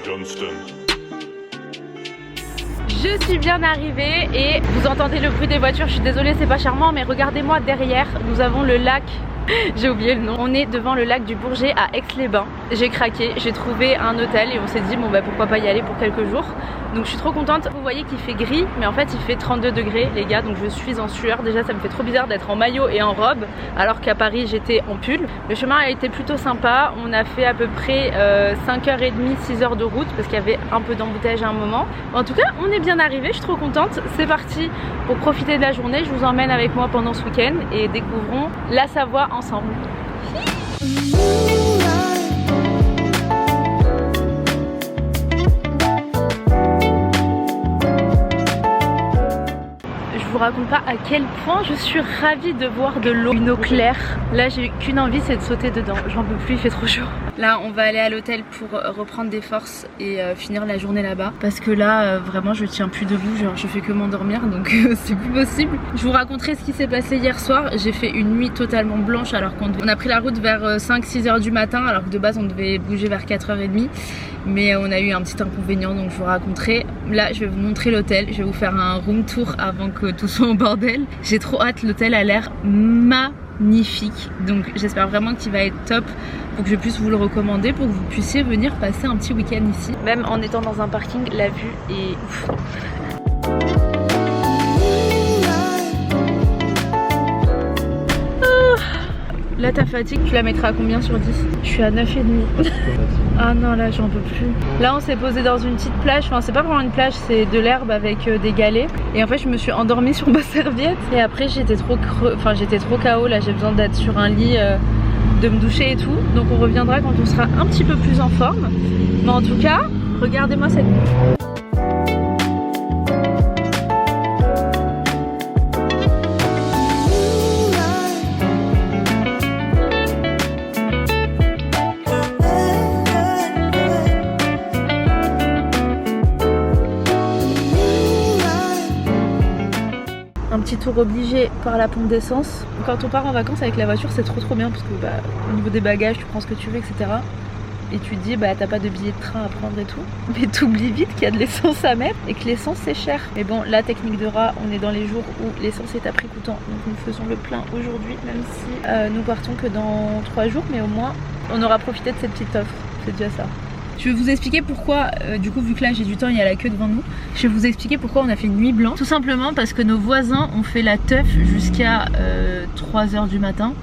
Johnston. Je suis bien arrivée et vous entendez le bruit des voitures, je suis désolée c'est pas charmant mais regardez-moi derrière, nous avons le lac, j'ai oublié le nom. On est devant le lac du Bourget à Aix-les-Bains. J'ai craqué, j'ai trouvé un hôtel et on s'est dit bon bah pourquoi pas y aller pour quelques jours. Donc je suis trop contente, vous voyez qu'il fait gris mais en fait il fait 32 degrés les gars, donc je suis en sueur. Déjà ça me fait trop bizarre d'être en maillot et en robe alors qu'à Paris j'étais en pull. Le chemin a été plutôt sympa, on a fait à peu près 5h30, 6h de route parce qu'il y avait un peu d'embouteillage à un moment. En tout cas on est bien arrivé, je suis trop contente. C'est parti pour profiter de la journée, je vous emmène avec moi pendant ce week-end et découvrons la Savoie ensemble. Je vous raconte pas à quel point je suis ravie de voir de l'eau, une eau claire. Là j'ai qu'une envie, c'est de sauter dedans, j'en peux plus, il fait trop chaud. Là on va aller à l'hôtel pour reprendre des forces et finir la journée là-bas. Parce que là vraiment je tiens plus debout, genre je fais que m'endormir donc c'est plus possible. Je vous raconterai ce qui s'est passé hier soir. J'ai fait une nuit totalement blanche alors qu'on a pris la route vers 5-6 h du matin alors que de base on devait bouger vers 4h30. Mais on a eu un petit inconvénient donc je vous raconterai. Là je vais vous montrer l'hôtel, je vais vous faire un room tour avant que tout soit en bordel. J'ai trop hâte, l'hôtel a l'air magnifique. Donc j'espère vraiment qu'il va être top pour que je puisse vous le recommander, pour que vous puissiez venir passer un petit week-end ici. Même en étant dans un parking, la vue est ouf. Là ta fatigue, tu la mettras à combien sur 10? Je suis à 9,5. Ah non là j'en peux plus. Là on s'est posé dans une petite plage, enfin c'est pas vraiment une plage, c'est de l'herbe avec des galets. Et en fait je me suis endormie sur ma serviette. Et après j'étais trop j'étais trop KO, là j'ai besoin d'être sur un lit, de me doucher et tout. Donc on reviendra quand on sera un petit peu plus en forme. Mais en tout cas, regardez-moi cette vue. Un petit tour obligé par la pompe d'essence. Quand on part en vacances avec la voiture c'est trop bien parce que au niveau des bagages tu prends ce que tu veux etc. Et tu te dis t'as pas de billet de train à prendre et tout. Mais t'oublies vite qu'il y a de l'essence à mettre et que l'essence c'est cher. Mais bon la technique de rat, on est dans les jours où l'essence est à prix coûtant. Donc nous faisons le plein aujourd'hui même si nous partons que dans 3 jours. Mais au moins on aura profité de cette petite offre, c'est déjà ça. Je vais vous expliquer pourquoi, du coup vu que là j'ai du temps, il y a la queue devant nous. Je vais vous expliquer pourquoi on a fait une nuit blanche. Tout simplement parce que nos voisins ont fait la teuf jusqu'à 3 h du matin.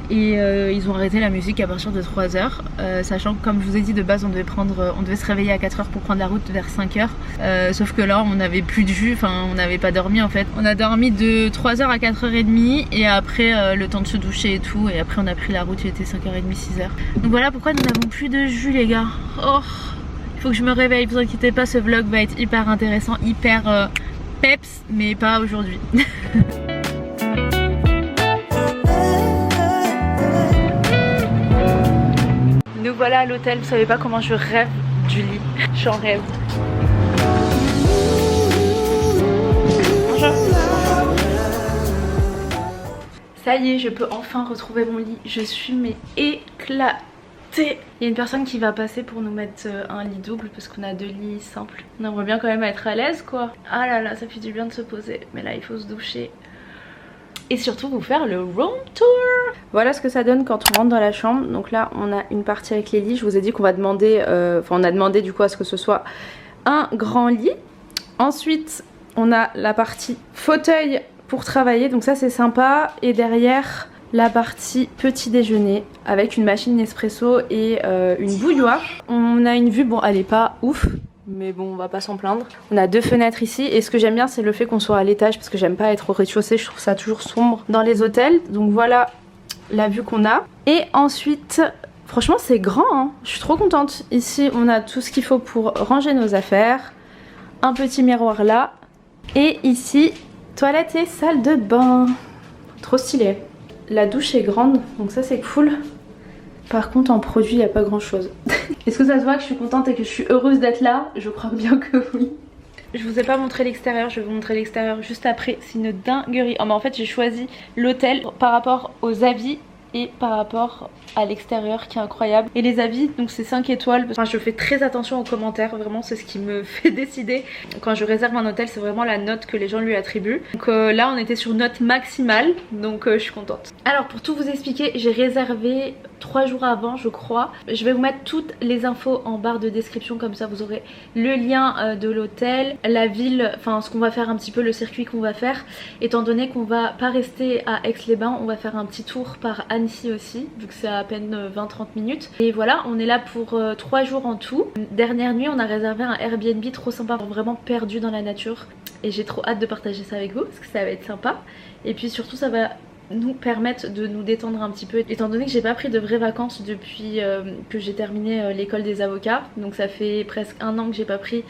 Et ils ont arrêté la musique à partir de 3 h, sachant que comme je vous ai dit de base on devait se réveiller à 4 h pour prendre la route vers 5 h. Sauf que là on n'avait plus de jus, enfin on n'avait pas dormi en fait. On a dormi de 3 h à 4h30 et après le temps de se doucher et tout. Et après on a pris la route, il était 5h30, 6 h. Donc voilà pourquoi nous n'avons plus de jus les gars. Oh, il faut que je me réveille, vous inquiétez pas, ce vlog va être hyper intéressant, hyper peps, mais pas aujourd'hui. Nous voilà à l'hôtel, vous savez pas comment je rêve du lit, j'en rêve. Bonjour. Ça y est, je peux enfin retrouver mon lit, je suis éclatée. Il y a une personne qui va passer pour nous mettre un lit double parce qu'on a 2 lits simples. On aimerait bien quand même être à l'aise quoi. Ah là là, ça fait du bien de se poser, mais là il faut se doucher. Et surtout vous faire le room tour. Voilà ce que ça donne quand on rentre dans la chambre. Donc là on a une partie avec les lits. Je vous ai dit qu'on va demander, on a demandé du coup à ce que ce soit un grand lit. Ensuite on a la partie fauteuil pour travailler, donc ça c'est sympa. Et derrière la partie petit déjeuner avec une machine Nespresso et une bouilloire. On a une vue, bon elle est pas ouf, mais bon on va pas s'en plaindre. On a 2 fenêtres ici et ce que j'aime bien c'est le fait qu'on soit à l'étage parce que j'aime pas être au rez-de-chaussée, je trouve ça toujours sombre dans les hôtels. Donc voilà la vue qu'on a. Et ensuite franchement c'est grand hein. Je suis trop contente. Ici on a tout ce qu'il faut pour ranger nos affaires. Un petit miroir là. Et ici toilette et salle de bain. Trop stylé. La douche est grande donc ça c'est cool. Par contre en produit il n'y a pas grand chose. Est-ce que ça se voit que je suis contente et que je suis heureuse d'être là? Je crois bien que oui. Je vous ai pas montré l'extérieur, je vais vous montrer l'extérieur juste après. C'est une dinguerie. Oh, mais en fait j'ai choisi l'hôtel par rapport aux avis et par rapport à l'extérieur qui est incroyable. Et les avis, donc c'est 5 étoiles. Enfin, je fais très attention aux commentaires, vraiment c'est ce qui me fait décider. Quand je réserve un hôtel, c'est vraiment la note que les gens lui attribuent. Donc là on était sur note maximale, donc je suis contente. Alors pour tout vous expliquer, j'ai réservé 3 jours avant je crois. Je vais vous mettre toutes les infos en barre de description, comme ça vous aurez le lien de l'hôtel, la ville, enfin ce qu'on va faire un petit peu, le circuit qu'on va faire. Étant donné qu'on va pas rester à Aix-les-Bains, on va faire un petit tour par Annecy aussi, vu que c'est à peine 20-30 minutes. Et voilà, on est là pour 3 jours en tout. Dernière nuit on a réservé un Airbnb trop sympa, vraiment perdu dans la nature. Et j'ai trop hâte de partager ça avec vous parce que ça va être sympa. Et puis surtout ça va nous permettre de nous détendre un petit peu, étant donné que j'ai pas pris de vraies vacances depuis que j'ai terminé l'école des avocats. Donc ça fait presque 1 an que j'ai pas pris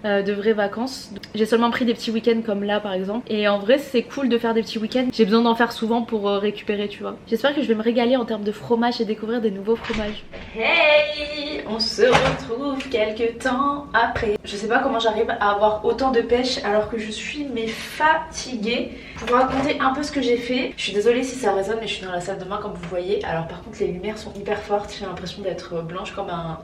de vraies vacances. J'ai seulement pris des petits week-ends comme là par exemple. Et en vrai c'est cool de faire des petits week-ends. J'ai besoin d'en faire souvent pour récupérer, tu vois. J'espère que je vais me régaler en termes de fromage et découvrir des nouveaux fromages. Hey, on se retrouve quelques temps après. Je sais pas comment j'arrive à avoir autant de pêche alors que je suis fatiguée. Pour vous raconter un peu ce que j'ai fait. Je suis désolée si ça résonne mais je suis dans la salle de bain comme vous voyez. Alors par contre les lumières sont hyper fortes. J'ai l'impression d'être blanche comme un...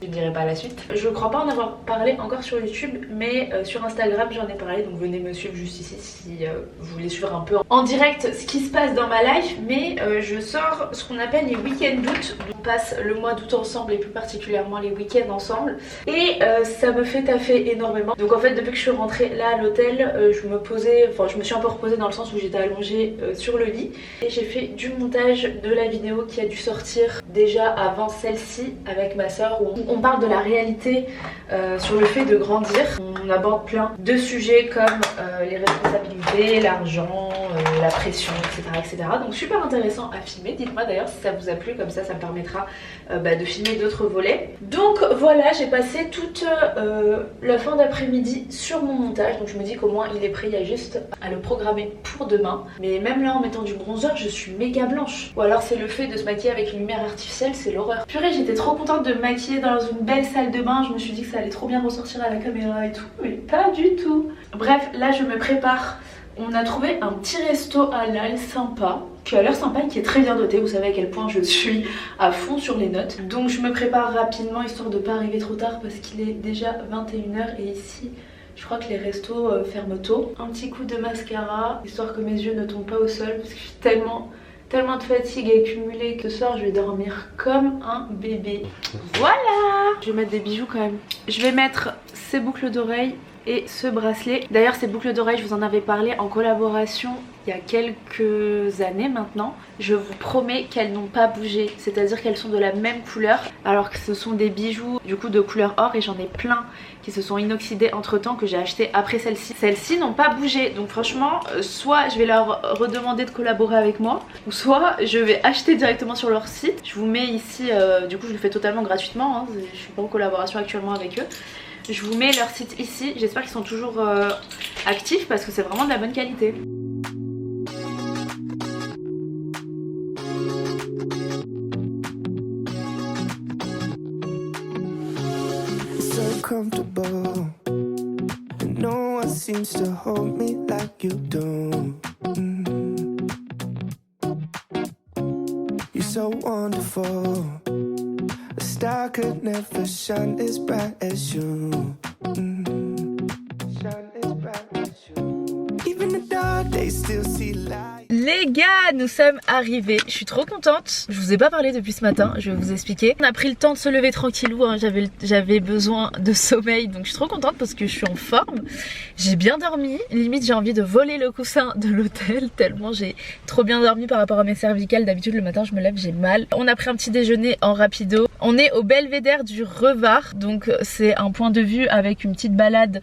Je ne dirai pas la suite. Je crois pas en avoir parlé encore sur YouTube, mais sur Instagram j'en ai parlé, donc venez me suivre juste ici si vous voulez suivre un peu en direct ce qui se passe dans ma life. Mais je sors ce qu'on appelle les week-ends d'août. On passe le mois d'août ensemble et plus particulièrement les week-ends ensemble. Et ça me fait taffer énormément. Donc en fait depuis que je suis rentrée là à l'hôtel, je me suis un peu reposée dans le sens où j'étais allongée sur le lit. Et j'ai fait du montage de la vidéo qui a dû sortir déjà avant celle-ci avec ma soeur, où on parle de la réalité sur le fait de grandir. On aborde plein de sujets comme les responsabilités, l'argent, la pression, etc. Donc super intéressant à filmer. Dites-moi d'ailleurs si ça vous a plu, comme ça me permettra de filmer d'autres volets. Donc voilà, j'ai passé toute la fin d'après-midi sur mon montage. Donc je me dis qu'au moins il est prêt, il y a juste à le programmer pour demain. Mais même là en mettant du bronzer, je suis méga blanche. Ou alors c'est le fait de se maquiller avec une lumière artificielle, c'est l'horreur. Purée, j'étais trop contente de me maquiller dans une belle salle de bain. Je me suis dit que ça allait trop bien ressortir à la caméra et tout, mais pas du tout. Bref, là je me prépare. On a trouvé un petit resto halal sympa, qui a l'air sympa et qui est très bien doté. Vous savez à quel point je suis à fond sur les notes. Donc je me prépare rapidement histoire de pas arriver trop tard parce qu'il est déjà 21h et ici je crois que les restos ferment tôt. Un petit coup de mascara histoire que mes yeux ne tombent pas au sol parce que je suis tellement de fatigue accumulée que ce soir je vais dormir comme un bébé. Voilà. Je vais mettre des bijoux quand même. Je vais mettre ces boucles d'oreilles et ce bracelet. D'ailleurs ces boucles d'oreilles, je vous en avais parlé en collaboration il y a quelques années maintenant. Je vous promets qu'elles n'ont pas bougé, c'est-à-dire qu'elles sont de la même couleur, alors que ce sont des bijoux du coup de couleur or, et j'en ai plein qui se sont inoxydés entre temps, que j'ai acheté après celle-ci. Celles-ci n'ont pas bougé, donc franchement soit je vais leur redemander de collaborer avec moi, ou soit je vais acheter directement sur leur site. Je vous mets ici, du coup je le fais totalement gratuitement, hein. Je suis pas en collaboration actuellement avec eux. Je vous mets leur site ici, j'espère qu'ils sont toujours actifs parce que c'est vraiment de la bonne qualité. Comfortable, and no one seems to hold me like you do. You're so wonderful. A star could never shine as bright as you. Shine as bright as you. Even the dark days still see light. Les gars, nous sommes arrivés. Je suis trop contente. Je vous ai pas parlé depuis ce matin, je vais vous expliquer. On a pris le temps de se lever tranquillou, hein. J'avais besoin de sommeil, donc je suis trop contente parce que je suis en forme. J'ai bien dormi. Limite j'ai envie de voler le coussin de l'hôtel tellement j'ai trop bien dormi par rapport à mes cervicales. D'habitude le matin je me lève, j'ai mal. On a pris un petit déjeuner en rapido. On est au belvédère du Revard, donc c'est un point de vue avec une petite balade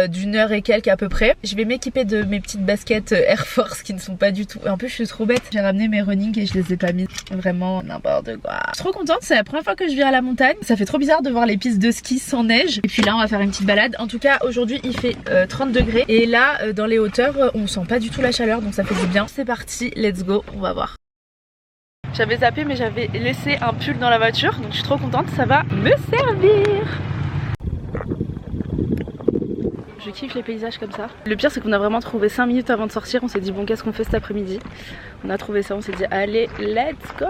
d'une heure et quelques à peu près. Je vais m'équiper de mes petites baskets Air Force qui ne sont pas du tout. En plus je suis trop bête, j'ai ramené mes running et je les ai pas mis. Vraiment n'importe quoi. Je suis trop contente, c'est la première fois que je viens à la montagne. Ça fait trop bizarre de voir les pistes de ski sans neige. Et puis là on va faire une petite balade. En tout cas aujourd'hui il fait 30 degrés. Et là dans les hauteurs on sent pas du tout la chaleur, donc ça fait du bien. C'est parti, let's go, on va voir. J'avais zappé mais j'avais laissé un pull dans la voiture, donc je suis trop contente, ça va me servir. je kiffe les paysages comme ça. Le pire c'est qu'on a vraiment trouvé 5 minutes avant de sortir, on s'est dit bon qu'est-ce qu'on fait cet après-midi. On a trouvé ça, on s'est dit allez let's go.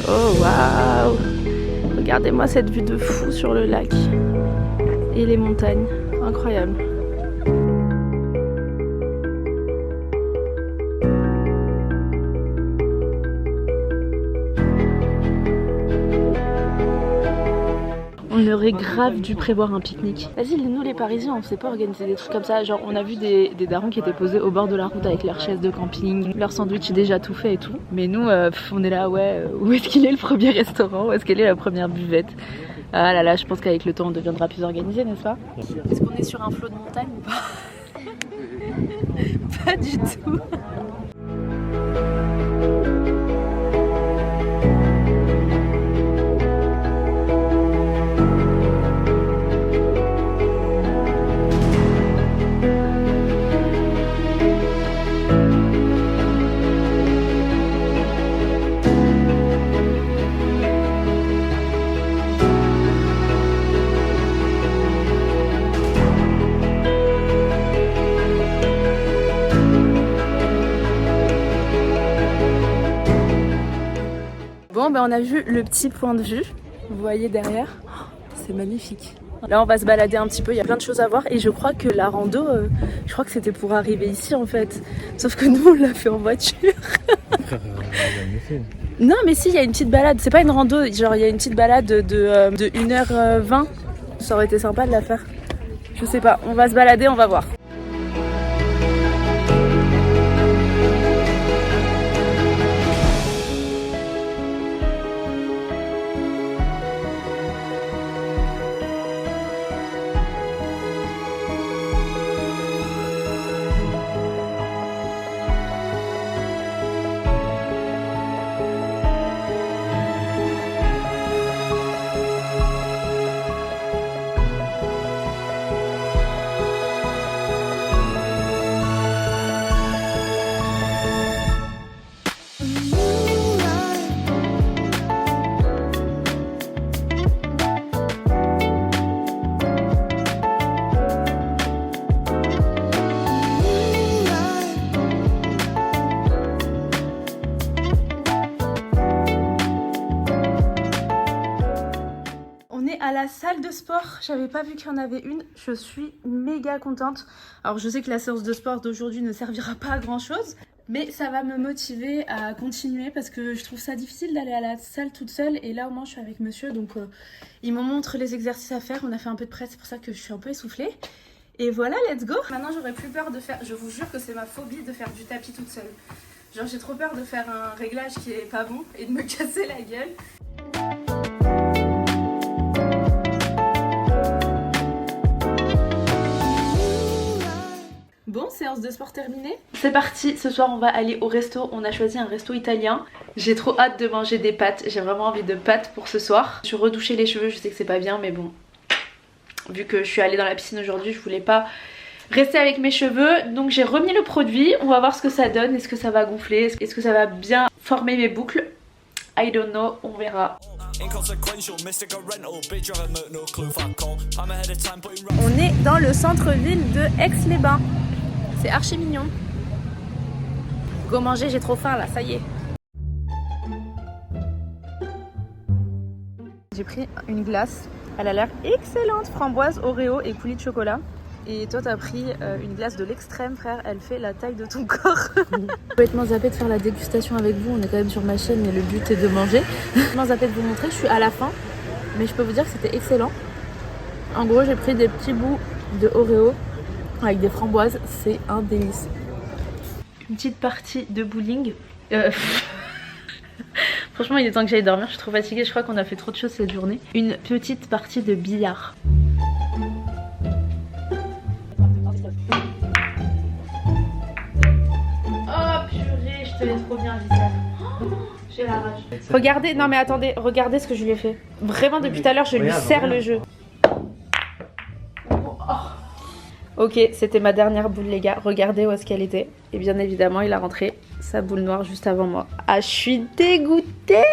Oh waouh! Regardez-moi cette vue de fou sur le lac et les montagnes, incroyable. On aurait grave dû prévoir un pique-nique. Vas-y, nous les Parisiens, on sait pas organiser des trucs comme ça. Genre, on a vu des darons qui étaient posés au bord de la route avec leurs chaises de camping, leur sandwich déjà tout fait et tout. Mais nous, on est là, ouais, où est-ce qu'il est le premier restaurant? Où est-ce qu'elle est la première buvette? Ah là là, je pense qu'avec le temps, on deviendra plus organisé, n'est-ce pas? Est-ce qu'on est sur un flot de montagne ou pas? Pas du tout. Bon ben on a vu le petit point de vue, vous voyez derrière, oh, c'est magnifique. Là on va se balader un petit peu, il y a plein de choses à voir et je crois que la rando, je crois que c'était pour arriver ici en fait. Sauf que nous on l'a fait en voiture. Non mais si, il y a une petite balade, c'est pas une rando, genre il y a une petite balade de 1h20. Ça aurait été sympa de la faire. Je sais pas, on va se balader, on va voir. À la salle de sport, j'avais pas vu qu'il y en avait une, je suis méga contente. Alors je sais que la séance de sport d'aujourd'hui ne servira pas à grand chose, mais ça va me motiver à continuer parce que je trouve ça difficile d'aller à la salle toute seule et là au moins je suis avec monsieur donc il me montre les exercices à faire, on a fait un peu de presse, c'est pour ça que je suis un peu essoufflée. Et voilà, let's go. Maintenant j'aurais plus peur de faire, je vous jure que c'est ma phobie de faire du tapis toute seule. Genre j'ai trop peur de faire un réglage qui est pas bon et de me casser la gueule. Bon, séance de sport terminée. C'est parti, ce soir on va aller au resto, on a choisi un resto italien. J'ai trop hâte de manger des pâtes, j'ai vraiment envie de pâtes pour ce soir. Je suis redouché les cheveux, je sais que c'est pas bien mais bon. Vu que je suis allée dans la piscine aujourd'hui, je voulais pas rester avec mes cheveux. Donc j'ai remis le produit, on va voir ce que ça donne, est-ce que ça va gonfler, est-ce que ça va bien former mes boucles. I don't know, on verra. On est dans le centre-ville de Aix-les-Bains. C'est archi mignon. Go manger, j'ai trop faim là, ça y est. J'ai pris une glace, elle a l'air excellente, framboise, Oreo et coulis de chocolat. Et toi t'as pris une glace de l'extrême frère, elle fait la taille de ton corps. J'ai complètement zappé de faire la dégustation avec vous, on est quand même sur ma chaîne et le but est de manger. J'ai complètement zappé de vous montrer, je suis à la fin, mais je peux vous dire que c'était excellent. En gros j'ai pris des petits bouts de Oreo avec des framboises, c'est un délice. Une petite partie de bowling. Franchement il est temps que j'aille dormir, je suis trop fatiguée, je crois qu'on a fait trop de choses cette journée. Une petite partie de billard. Trop bien j'ai la rage. Regardez, non mais attendez, regardez ce que je lui ai fait. Vraiment depuis tout à l'heure je lui serre le jeu. Ok, c'était ma dernière boule les gars, regardez où est-ce qu'elle était. Et bien évidemment il a rentré sa boule noire juste avant moi. Ah je suis dégoûtée.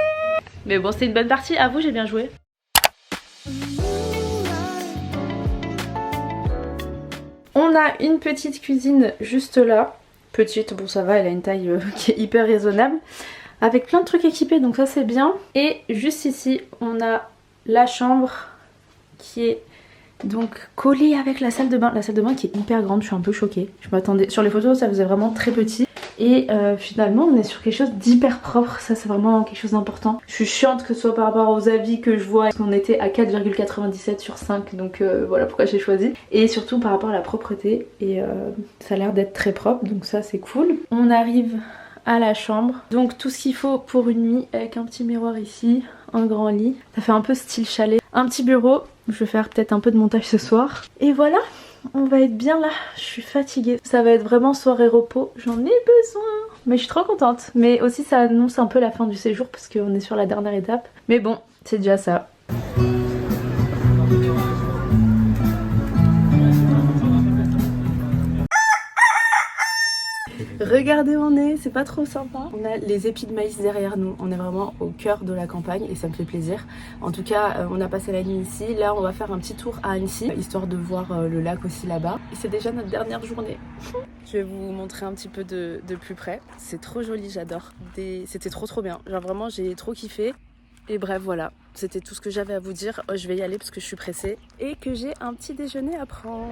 Mais bon, c'était une bonne partie. À vous, j'ai bien joué. On a une petite cuisine juste là. Petite, bon ça va, elle a une taille qui est hyper raisonnable. Avec plein de trucs équipés, donc ça c'est bien. Et juste ici, on a la chambre qui est donc collée avec la salle de bain. La salle de bain qui est hyper grande, je suis un peu choquée. Je m'attendais, sur les photos ça faisait vraiment très petit. Et finalement on est sur quelque chose d'hyper propre, ça c'est vraiment quelque chose d'important. Je suis chiante que ce soit par rapport aux avis que je vois, parce qu'on était à 4,97 sur 5, donc voilà pourquoi j'ai choisi. Et surtout par rapport à la propreté, et ça a l'air d'être très propre, donc ça c'est cool. On arrive à la chambre, donc tout ce qu'il faut pour une nuit, avec un petit miroir ici, un grand lit, ça fait un peu style chalet, un petit bureau, je vais faire peut-être un peu de montage ce soir. Et voilà, on va être bien là, je suis fatiguée. Ça va être vraiment soirée repos, j'en ai besoin. Mais je suis trop contente. Mais aussi ça annonce un peu la fin du séjour parce qu'on est sur la dernière étape. Mais bon, c'est déjà ça. Regardez où on est, c'est pas trop sympa. On a les épis de maïs derrière nous, on est vraiment au cœur de la campagne et ça me fait plaisir. En tout cas, on a passé la nuit ici. Là, on va faire un petit tour à Annecy, histoire de voir le lac aussi là-bas. Et c'est déjà notre dernière journée. Je vais vous montrer un petit peu de plus près. C'est trop joli, j'adore. C'était trop bien. Genre vraiment, j'ai trop kiffé. Et bref, voilà. C'était tout ce que j'avais à vous dire. Je vais y aller parce que je suis pressée et que j'ai un petit déjeuner à prendre.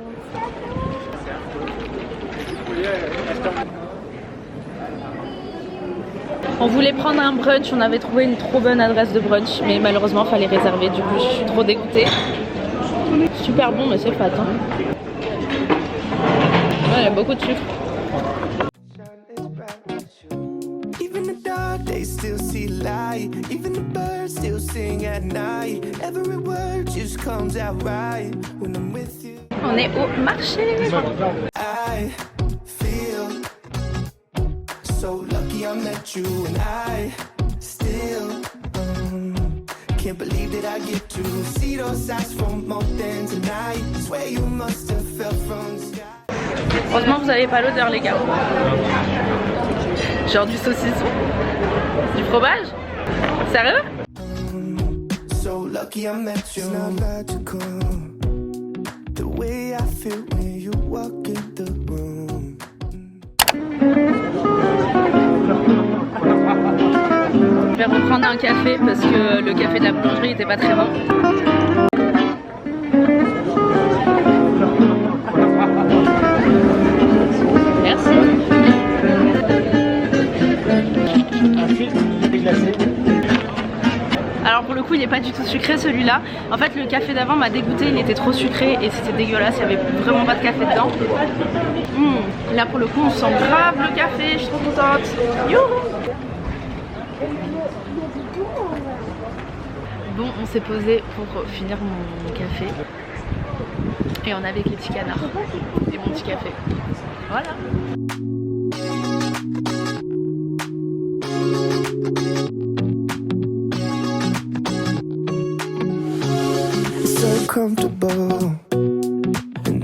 On voulait prendre un brunch, on avait trouvé une trop bonne adresse de brunch, mais malheureusement il fallait réserver, du coup je suis trop dégoûtée. Super bon, mais c'est fat. Hein. Ouais, il y a beaucoup de sucre. On est au marché. So lucky I met you and I still can't believe that I get to see those eyes for more than tonight. Swear you must have felt from the sky. Heureusement vous avez pas l'odeur les gars. Genre du saucisson, du fromage. Sérieux? So lucky I met you. It's not logical the way I feel when you walk in the room. Je vais reprendre un café parce que le café de la boulangerie était pas très bon. Merci. Alors pour le coup il n'est pas du tout sucré celui-là. En fait le café d'avant m'a dégoûté, il était trop sucré et c'était dégueulasse, il n'y avait vraiment pas de café dedans. Là pour le coup on sent grave le café, je suis trop contente. Youhou! Bon, on s'est posé pour finir mon café et on est avec les petits canards et mon petit café. Voilà. So comfortable.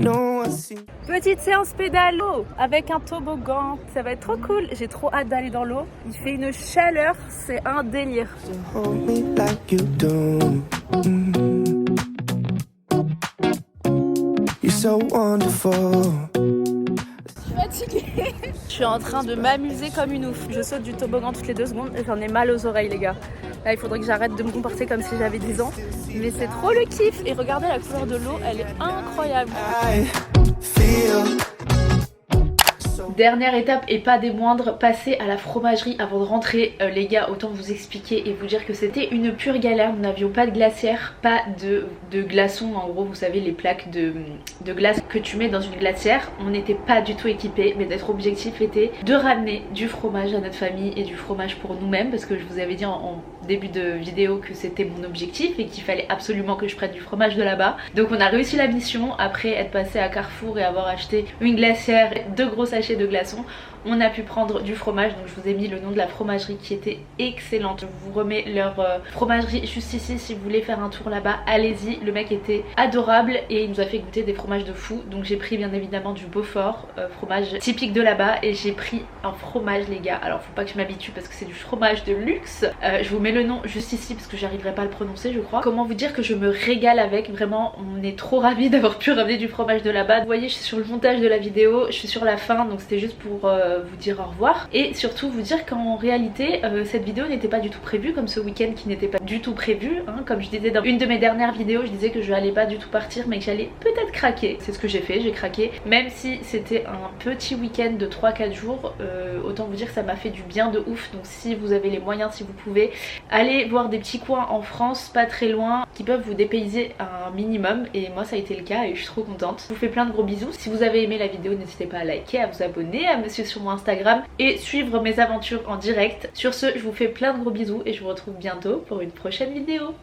No one seems. Petite séance pédalo avec un toboggan, ça va être trop cool, j'ai trop hâte d'aller dans l'eau. Il fait une chaleur, c'est un délire. Hold me like you do. You're so wonderful. Fatiguée. Je suis en train de m'amuser comme une ouf. Je saute du toboggan toutes les 2 secondes et j'en ai mal aux oreilles les gars. Là il faudrait que j'arrête de me comporter comme si j'avais 10 ans. Mais c'est trop le kiff. Et regardez la couleur de l'eau, elle est incroyable. I feel Dernière étape et pas des moindres, passer à la fromagerie avant de rentrer. Les gars, autant vous expliquer et vous dire que c'était une pure galère. Nous n'avions pas de glacière, pas de glaçons. En gros vous savez les plaques de glace que tu mets dans une glacière. On n'était pas du tout équipés, mais notre objectif était de ramener du fromage à notre famille et du fromage pour nous-mêmes. Parce que je vous avais dit en début de vidéo que c'était mon objectif et qu'il fallait absolument que je prenne du fromage de là-bas. Donc on a réussi la mission après être passé à Carrefour et avoir acheté une glacière, 2 gros sachets de glaçons. On a pu prendre du fromage, donc je vous ai mis le nom de la fromagerie qui était excellente. Je vous remets leur fromagerie juste ici si vous voulez faire un tour là-bas, allez-y. Le mec était adorable et il nous a fait goûter des fromages de fou. Donc j'ai pris bien évidemment du Beaufort, fromage typique de là-bas, et j'ai pris un fromage les gars. Alors faut pas que je m'habitue parce que c'est du fromage de luxe. Je vous mets le nom juste ici parce que j'arriverai pas à le prononcer je crois. Comment vous dire que je me régale avec, vraiment on est trop ravis d'avoir pu ramener du fromage de là-bas. Vous voyez je suis sur le montage de la vidéo, je suis sur la fin, donc c'était juste pour vous dire au revoir. Et surtout vous dire qu'en réalité cette vidéo n'était pas du tout prévue, comme ce week-end qui n'était pas du tout prévu hein. Comme je disais dans une de mes dernières vidéos, je disais que je allais pas du tout partir mais que j'allais peut-être craquer. C'est ce que j'ai fait, j'ai craqué. Même si c'était un petit week-end de 3-4 jours, autant vous dire que ça m'a fait du bien de ouf. Donc si vous avez les moyens, si vous pouvez, allez voir des petits coins en France pas très loin qui peuvent vous dépayser un minimum, et moi ça a été le cas et je suis trop contente. Je vous fais plein de gros bisous. Si vous avez aimé la vidéo, n'hésitez pas à liker, à vous abonner, à me suivre sur mon Instagram et suivre mes aventures en direct. Sur ce, je vous fais plein de gros bisous et je vous retrouve bientôt pour une prochaine vidéo.